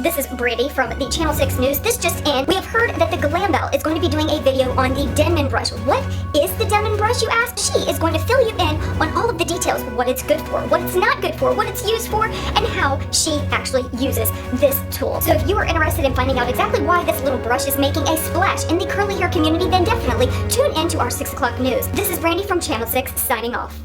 This is Brandy from the Channel 6 News. This just in. We have heard that the Glam Belle is going to be doing a video on the Denman brush. What is the Denman brush, you ask? She is going to fill you in on all of the details, what it's good for, what it's not good for, what it's used for, and how she actually uses this tool. So if you are interested in finding out exactly why this little brush is making a splash in the curly hair community, then definitely tune in to our 6 o'clock news. This is Brandy from Channel 6 signing off.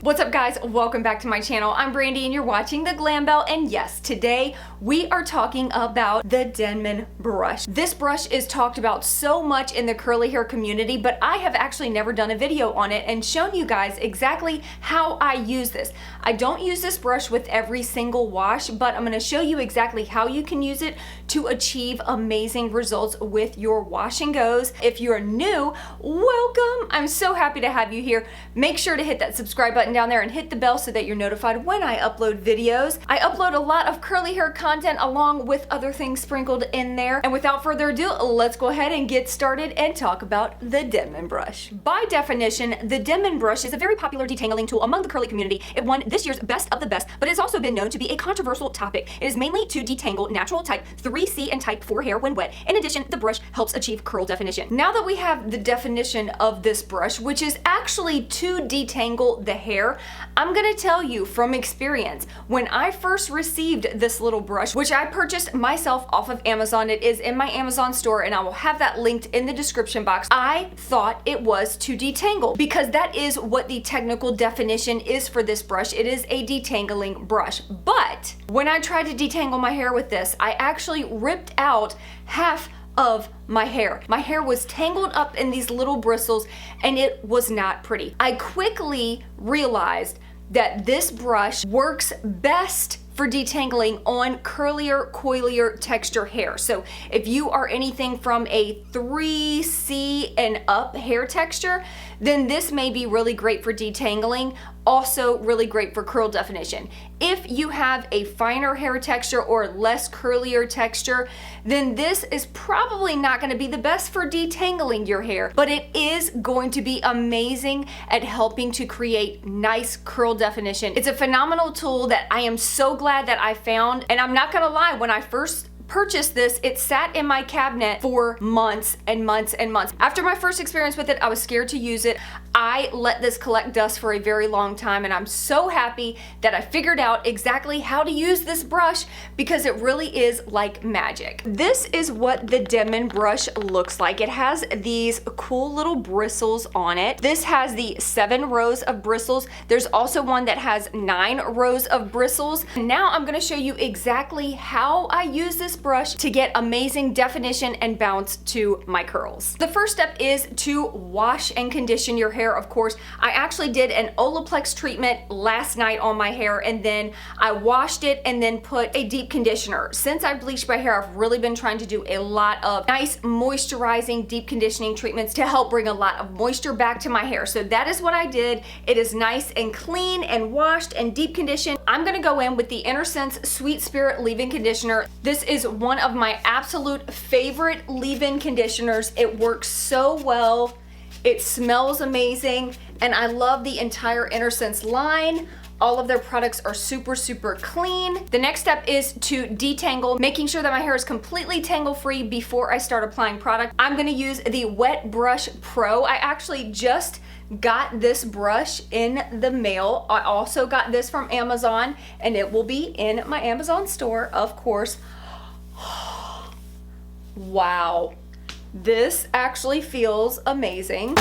What's up, guys? Welcome back to my channel. I'm Brandy and you're watching the Glam Belle, and yes, today we are talking about the Denman brush. This brush is talked about so much in the curly hair community, but I have actually never done a video on it and shown you guys exactly how I use this. I don't use this brush with every single wash, but I'm going to show you exactly how you can use it to achieve amazing results with your wash and goes. If you're new, welcome. I'm so happy to have you here. Make sure to hit that subscribe button down there and hit the bell so that you're notified when I upload videos. I upload a lot of curly hair content along with other things sprinkled in there. And without further ado, let's go ahead and get started and talk about the Denman brush. By definition, the Denman brush is a very popular detangling tool among the curly community. It won this year's Best of the Best, but it has also been known to be a controversial topic. It is mainly to detangle natural type 3C and type 4 hair when wet. In addition, the brush helps achieve curl definition. Now that we have the definition of this brush, which is actually to detangle the hair, I'm gonna tell you from experience, when I first received this little brush, which I purchased myself off of Amazon, it is in my Amazon store and I will have that linked in the description box, I thought it was to detangle because that is what the technical definition is for this brush. It is a detangling brush. But when I tried to detangle my hair with this, I actually ripped out half of my hair. My hair was tangled up in these little bristles and it was not pretty. I quickly realized that this brush works best for detangling on curlier, coilier texture hair. So if you are anything from a 3C and up hair texture, then this may be really great for detangling, also really great for curl definition. If you have a finer hair texture or less curlier texture, then this is probably not going to be the best for detangling your hair, but it is going to be amazing at helping to create nice curl definition. It's a phenomenal tool that I am so glad that I found, and I'm not gonna lie, when I first purchased this, it sat in my cabinet for months and months and months. After my first experience with it, I was scared to use it. I let this collect dust for a very long time, and I'm so happy that I figured out exactly how to use this brush because it really is like magic. This is what the Denman brush looks like. It has these cool little bristles on it. This has the 7 rows of bristles. There's also one that has 9 rows of bristles. Now I'm gonna show you exactly how I use this brush to get amazing definition and bounce to my curls. The first step is to wash and condition your hair, of course. I actually did an Olaplex treatment last night on my hair, and then I washed it and then put a deep conditioner. Since I bleached my hair, I've really been trying to do a lot of nice moisturizing deep conditioning treatments to help bring a lot of moisture back to my hair. So that is what I did. It is nice and clean and washed and deep conditioned. I'm gonna go in with the InnerSense Sweet Spirit leave-in conditioner. This is one of my absolute favorite leave-in conditioners. It works so well. It smells amazing, and I love the entire InnerSense line. All of their products are super, super clean. The next step is to detangle, making sure that my hair is completely tangle-free before I start applying product. I'm gonna use the Wet Brush Pro. I actually just got this brush in the mail. I also got this from Amazon, and it will be in my Amazon store, of course. Wow, this actually feels amazing.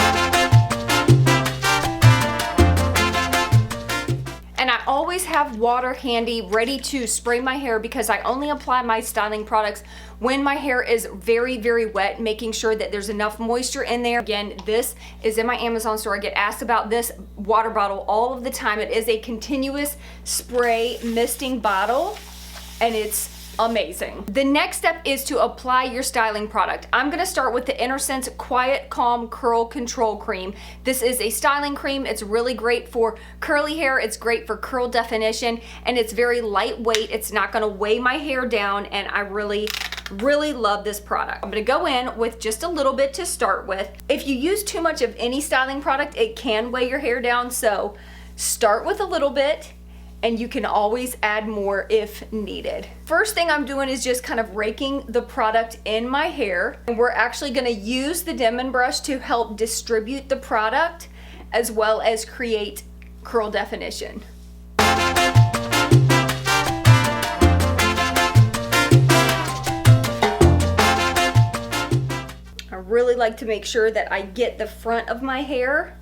And I always have water handy ready to spray my hair because I only apply my styling products when my hair is very, very wet, making sure that there's enough moisture in there. Again, this is in my Amazon store. I get asked about this water bottle all of the time. It is a continuous spray misting bottle, and it's amazing. The next step is to apply your styling product. I'm gonna start with the InnerSense Quiet Calm Curl Control Cream. This is a styling cream. It's really great for curly hair. It's great for curl definition, and it's very lightweight. It's not gonna weigh my hair down, and I really love this product. I'm gonna go in with just a little bit to start with. If you use too much of any styling product, it can weigh your hair down, so start with a little bit and you can always add more if needed. First thing I'm doing is just kind of raking the product in my hair, and we're actually gonna use the Denman brush to help distribute the product as well as create curl definition. I really like to make sure that I get the front of my hair.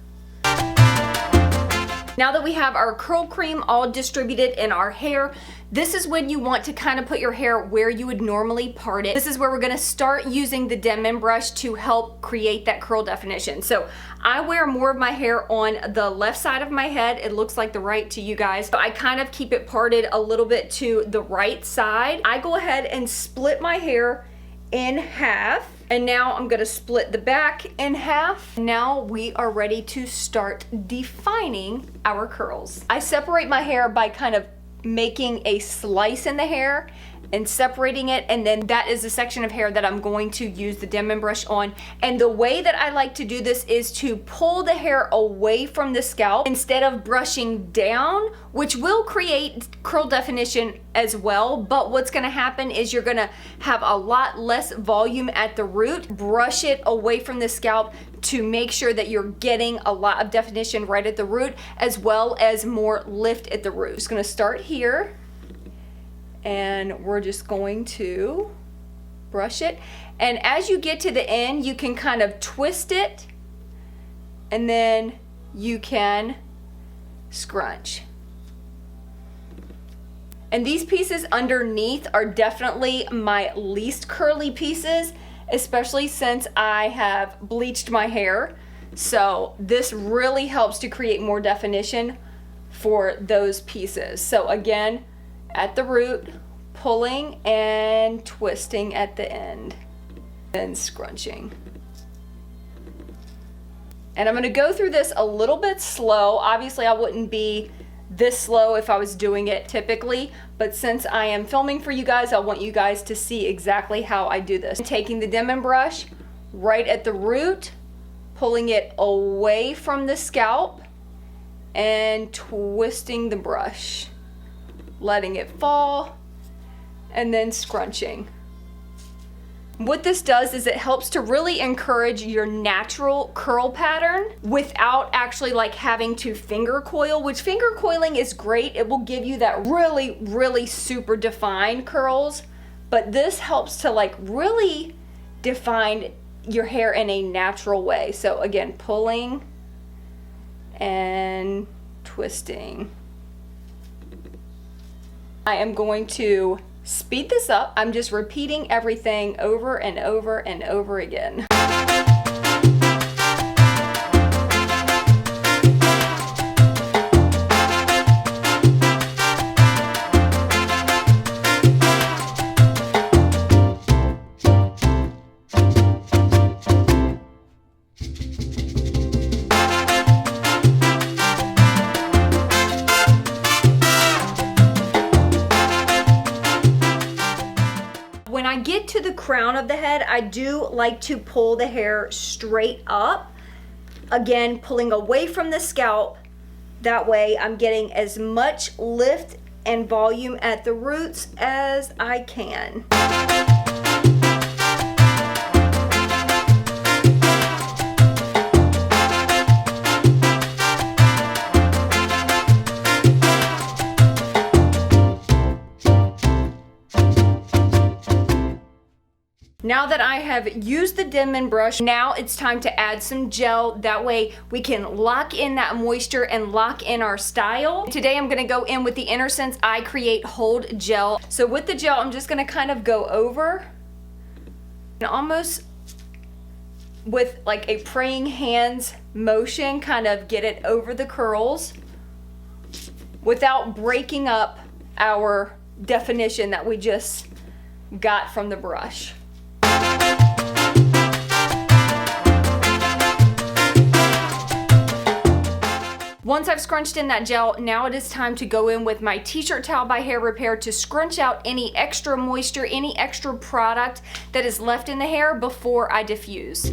Now that we have our curl cream all distributed in our hair, this is when you want to kind of put your hair where you would normally part it. This is where we're gonna start using the Denman brush to help create that curl definition. So I wear more of my hair on the left side of my head. It looks like the right to you guys. So I kind of keep it parted a little bit to the right side. I go ahead and split my hair in half. And now I'm gonna split the back in half. Now we are ready to start defining our curls. I separate my hair by kind of making a slice in the hair and separating it, and then that is the section of hair that I'm going to use the Denman brush on. And the way that I like to do this is to pull the hair away from the scalp instead of brushing down, which will create curl definition as well, but what's gonna happen is you're gonna have a lot less volume at the root. Brush it away from the scalp to make sure that you're getting a lot of definition right at the root, as well as more lift at the root. Just gonna start here, and we're just going to brush it. And as you get to the end, you can kind of twist it, and then you can scrunch. And these pieces underneath are definitely my least curly pieces, especially since I have bleached my hair. So this really helps to create more definition for those pieces. So again, at the root, pulling and twisting at the end, then scrunching. And I'm gonna go through this a little bit slow. Obviously, I wouldn't be this slow if I was doing it typically, but since I am filming for you guys, I want you guys to see exactly how I do this. Taking the Denman brush right at the root, pulling it away from the scalp, and twisting the brush, letting it fall, and then scrunching. What this does is it helps to really encourage your natural curl pattern without actually like having to finger coil, which finger coiling is great. It will give you that really, really super defined curls, but this helps to like really define your hair in a natural way. So again, pulling and twisting. I am going to speed this up. I'm just repeating everything over and over and over again. When I get to the crown of the head, I do like to pull the hair straight up. Again, pulling away from the scalp. That way I'm getting as much lift and volume at the roots as I can. Now that I have used the Denman brush, now it's time to add some gel. That way we can lock in that moisture and lock in our style. Today I'm gonna go in with the InnerSense I Create Hold Gel. So with the gel, I'm just gonna kind of go over and almost with like a praying hands motion, kind of get it over the curls without breaking up our definition that we just got from the brush. Once I've scrunched in that gel, now it is time to go in with my t-shirt towel by Hair Repair to scrunch out any extra moisture, any extra product that is left in the hair before I diffuse.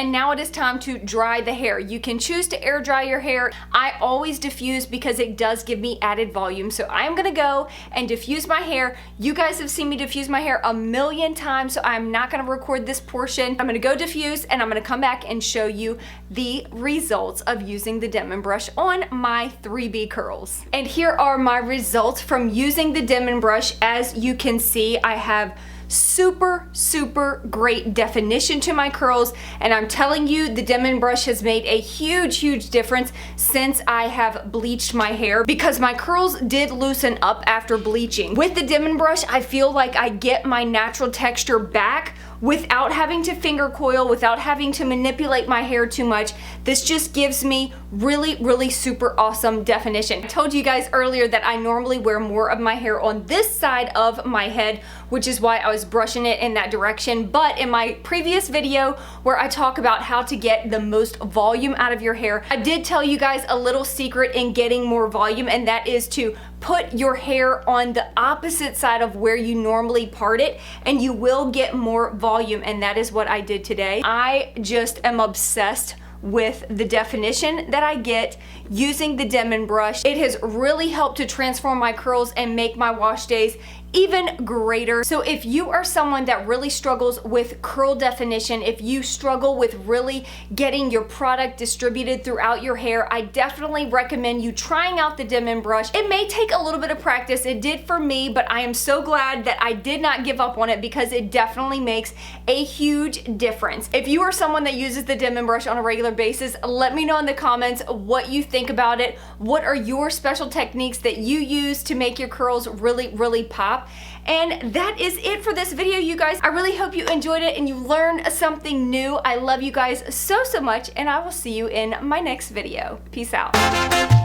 And now it is time to dry the hair. You can choose to air dry your hair. I always diffuse because it does give me added volume. So I am gonna go and diffuse my hair. You guys have seen me diffuse my hair a million times, so I'm not gonna record this portion. I'm gonna go diffuse and I'm gonna come back and show you the results of using the Denman brush on my 3B curls. And here are my results from using the Denman brush. As you can see, I have super great definition to my curls, and I'm telling you, the Denman brush has made a huge difference since I have bleached my hair, because my curls did loosen up after bleaching. With the Denman brush, I feel like I get my natural texture back without having to finger coil, without having to manipulate my hair too much. This just gives me really super awesome definition. I told you guys earlier that I normally wear more of my hair on this side of my head, which is why I was brushing it in that direction. But in my previous video where I talk about how to get the most volume out of your hair, I did tell you guys a little secret in getting more volume, and that is to put your hair on the opposite side of where you normally part it, and you will get more volume, and that is what I did today. I just am obsessed with the definition that I get using the Denman brush. It has really helped to transform my curls and make my wash days even greater. So if you are someone that really struggles with curl definition, if you struggle with really getting your product distributed throughout your hair, I definitely recommend you trying out the Denman brush. It may take a little bit of practice. It did for me, but I am so glad that I did not give up on it, because it definitely makes a huge difference. If you are someone that uses the Denman brush on a regular basis, let me know in the comments what you think about it. What are your special techniques that you use to make your curls really pop? And that is it for this video, you guys. I really hope you enjoyed it and you learned something new. I love you guys so much, and I will see you in my next video. Peace out.